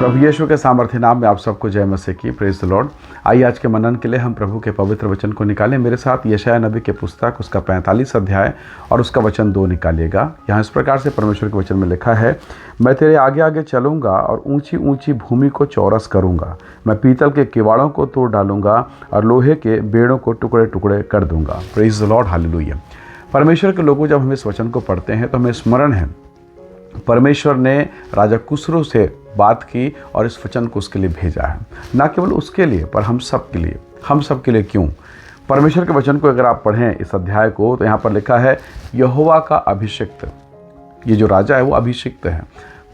प्रभु यीशु के सामर्थ्य नाम में आप सबको जय मसीह की। Praise the Lord. आइए आज के मनन के लिए हम प्रभु के पवित्र वचन को निकालें। मेरे साथ यशायाह नबी के पुस्तक उसका 45 अध्याय और उसका वचन 2 निकालिएगा। यहाँ इस प्रकार से परमेश्वर के वचन में लिखा है, मैं तेरे आगे आगे चलूँगा और ऊंची ऊंची भूमि को चौरस करूँगा। मैं पीतल के किवाड़ों को तोड़ डालूंगा और लोहे के बेड़ों को टुकड़े टुकड़े कर दूंगा। Praise the Lord, hallelujah. परमेश्वर के लोगों, जब हम इस वचन को पढ़ते हैं तो हमें स्मरण है परमेश्वर ने राजा कुसरू से बात की और इस वचन को उसके लिए भेजा है। ना केवल उसके लिए पर हम सब के लिए। हम सब के लिए क्यों? परमेश्वर के वचन को अगर आप पढ़ें इस अध्याय को तो यहाँ पर लिखा है, यहोवा का अभिषिक्त। ये जो राजा है वो अभिषिक्त है,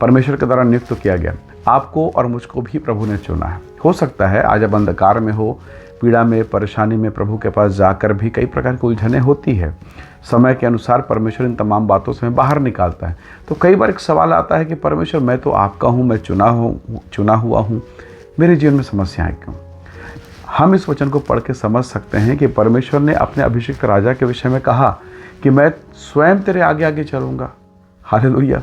परमेश्वर के द्वारा नियुक्त किया गया। आपको और मुझको भी प्रभु ने चुना है। हो सकता है आज आप अंधकार में हो, पीड़ा में, परेशानी में, प्रभु के पास जाकर भी कई प्रकार की उलझनें होती है। समय के अनुसार परमेश्वर इन तमाम बातों से हमें बाहर निकालता है। तो कई बार एक सवाल आता है कि परमेश्वर, मैं तो आपका हूँ, मैं चुना हुआ हूँ, मेरे जीवन में समस्याएं क्यों? हम इस वचन को पढ़ के समझ सकते हैं कि परमेश्वर ने अपने अभिषिक्त राजा के विषय में कहा कि मैं स्वयं तेरे आगे आगे चलूँगा। हालेलुया।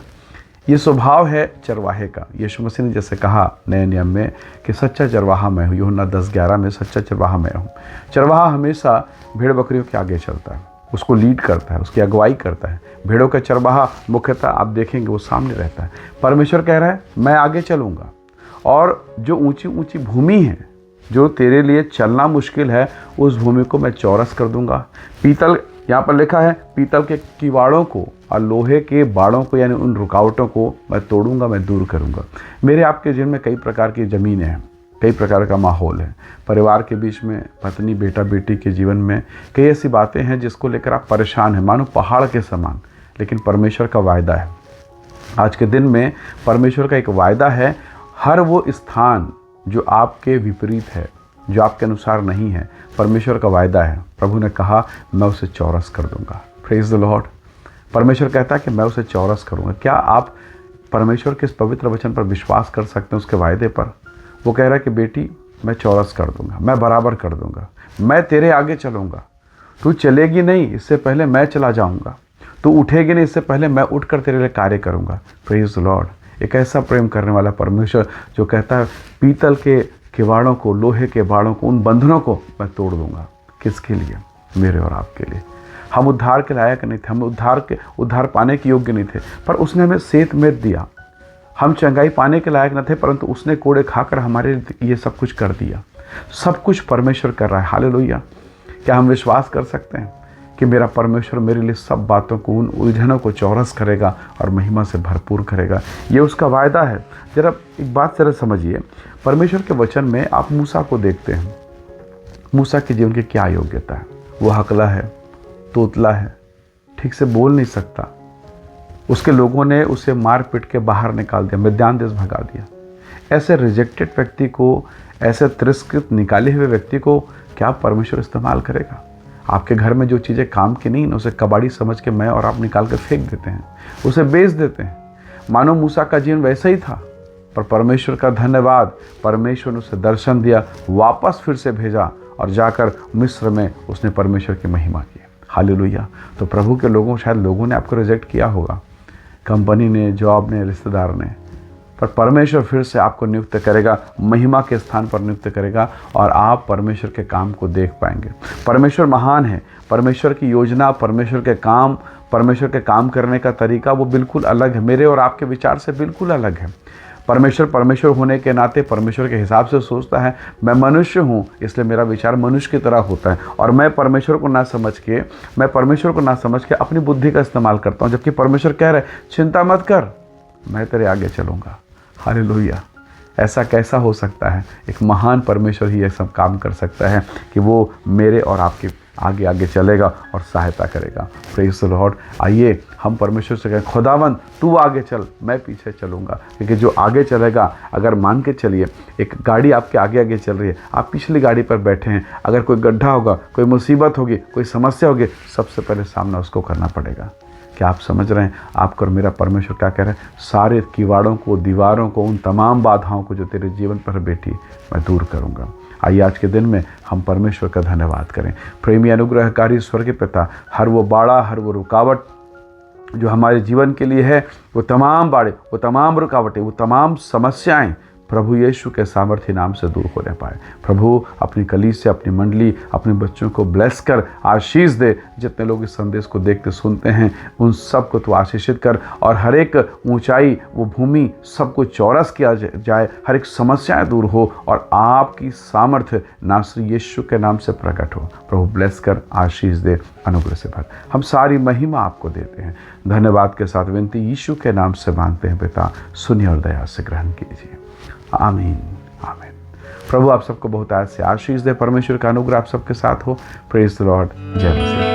ये स्वभाव है चरवाहे का। यीशु मसीह ने जैसे कहा नए नियम में कि सच्चा चरवाहा मैं हूँ, यूहन्ना 10:11 में सच्चा चरवाहा मैं हूँ। चरवाहा हमेशा भेड़ बकरियों के आगे चलता है, उसको लीड करता है, उसकी अगुवाई करता है। भेड़ों का चरवाहा मुख्यतः आप देखेंगे वो सामने रहता है। परमेश्वर कह रहा है, मैं आगे चलूँगा और जो ऊंची ऊंची भूमि है, जो तेरे लिए चलना मुश्किल है, उस भूमि को मैं चौरस कर दूंगा। पीतल, यहाँ पर लिखा है, पीतल के किवाड़ों को और लोहे के बाड़ों को, यानी उन रुकावटों को मैं तोड़ूंगा, मैं दूर करूंगा। मेरे आपके जीवन में कई प्रकार की ज़मीनें हैं, कई प्रकार का माहौल है। परिवार के बीच में, पत्नी बेटा बेटी के जीवन में कई ऐसी बातें हैं जिसको लेकर आप परेशान हैं, मानो पहाड़ के समान। लेकिन परमेश्वर का वायदा है, आज के दिन में परमेश्वर का एक वायदा है, हर वो स्थान जो आपके विपरीत है, जो आपके अनुसार नहीं है, परमेश्वर का वायदा है। प्रभु ने कहा, मैं उसे चौरस कर दूंगा। Praise the Lord. परमेश्वर कहता है कि मैं उसे चौरस करूंगा। क्या आप परमेश्वर के इस पवित्र वचन पर विश्वास कर सकते हैं, उसके वायदे पर? वो कह रहा है कि बेटी, मैं चौरस कर दूंगा, मैं बराबर कर दूंगा, मैं तेरे आगे चलूंगा। तू चलेगी नहीं, इससे पहले मैं चला जाऊंगा। तू उठेगी नहीं, इससे पहले मैं उठकर तेरे लिए कार्य करूंगा। Praise the Lord. एक ऐसा प्रेम करने वाला परमेश्वर जो कहता है, पीतल के किवाड़ों को, लोहे के बाड़ों को, उन बंधनों को मैं तोड़ दूंगा। किसके लिए? मेरे और आपके लिए। हम उद्धार के लायक नहीं थे, हम उद्धार पाने के योग्य नहीं थे, पर उसने हमें सेत मेत दिया। हम चंगाई पाने के लायक न थे, परंतु उसने कोड़े खाकर हमारे लिए ये सब कुछ कर दिया। सब कुछ परमेश्वर कर रहा है। हालेलुया। क्या हम विश्वास कर सकते हैं कि मेरा परमेश्वर मेरे लिए सब बातों को, उन उलझनों को चौरस करेगा और महिमा से भरपूर करेगा? ये उसका वायदा है। जरा एक बात जरा समझिए, परमेश्वर के वचन में आप मूसा को देखते हैं। मूसा के जीवन की क्या योग्यता है? वो हकला है, तोतला है, ठीक से बोल नहीं सकता। उसके लोगों ने उसे मार पीट के बाहर निकाल दिया, मिद्यान देश भगा दिया। ऐसे रिजेक्टेड व्यक्ति को, ऐसे तिरस्कृत निकाले हुए व्यक्ति को क्या परमेश्वर इस्तेमाल करेगा? आपके घर में जो चीज़ें काम की नहीं, उसे कबाड़ी समझ के मैं और आप निकाल कर फेंक देते हैं, उसे बेच देते हैं। मानो मूसा का जीवन वैसा ही था, पर परमेश्वर का धन्यवाद, परमेश्वर ने उसे दर्शन दिया, वापस फिर से भेजा और जाकर मिस्र में उसने परमेश्वर की महिमा की। हालेलुया। तो प्रभु के लोगों, शायद लोगों ने आपको रिजेक्ट किया होगा, कंपनी ने, जॉब ने, रिश्तेदार ने, पर परमेश्वर फिर से आपको नियुक्त करेगा, महिमा के स्थान पर नियुक्त करेगा और आप परमेश्वर के काम को देख पाएंगे। परमेश्वर महान है। परमेश्वर की योजना, परमेश्वर के काम करने का तरीका वो बिल्कुल अलग है, मेरे और आपके विचार से बिल्कुल अलग है। परमेश्वर होने के नाते परमेश्वर के हिसाब से सोचता है। मैं मनुष्य हूँ, इसलिए मेरा विचार मनुष्य की तरह होता है और मैं परमेश्वर को ना समझ के अपनी बुद्धि का इस्तेमाल करता हूँ, जबकि परमेश्वर कह रहे, चिंता मत कर, मैं तेरे आगे चलूँगा। हालेलुया। ऐसा कैसा हो सकता है? एक महान परमेश्वर ही ये सब काम कर सकता है कि वो मेरे और आपके आगे आगे चलेगा और सहायता करेगा। Praise the Lord. आइए हम परमेश्वर से कहें, खुदावंद तू आगे चल, मैं पीछे चलूँगा। क्योंकि जो आगे चलेगा, अगर मान के चलिए एक गाड़ी आपके आगे आगे चल रही है, आप पिछली गाड़ी पर बैठे हैं, अगर कोई गड्ढा होगा, कोई मुसीबत होगी, कोई समस्या होगी, सबसे पहले सामना उसको करना पड़ेगा। क्या आप समझ रहे हैं? आपको और मेरा परमेश्वर क्या कह रहे हैं? सारे किवाड़ों को, दीवारों को, उन तमाम बाधाओं को जो तेरे जीवन पर बैठी, मैं दूर करूँगा। आइए आज के दिन में हम परमेश्वर का धन्यवाद करें। प्रेमी अनुग्रहकारी स्वर्गीय पिता, हर वो बाड़ा, हर वो रुकावट जो हमारे जीवन के लिए है, वो तमाम बाड़े, वो तमाम रुकावटें, वो तमाम समस्याएं प्रभु यीशु के सामर्थ्य नाम से दूर होने पाए। प्रभु अपनी कलीसिया, अपनी मंडली, अपने बच्चों को ब्लेस कर आशीष दे। जितने लोग इस संदेश को देखते सुनते हैं उन सबको तो आशीषित कर, और हर एक ऊंचाई, वो भूमि सबको चौरस किया जाए, हर एक समस्याएं दूर हो और आपकी सामर्थ्य नासरी यीशु के नाम से प्रकट हो। प्रभु ब्लेस कर आशीष दे, अनुग्रह से भर। हम सारी महिमा आपको देते हैं। धन्यवाद के साथ विनती यीशु के नाम से मांगते हैं पिता, सुनिए और दया से ग्रहण कीजिए। आमीन, आमीन। प्रभु आप सबको बहुत ऐसे आशीष दे। परमेश्वर का अनुग्रह आप सबके साथ हो। Praise the Lord. जय मसीह।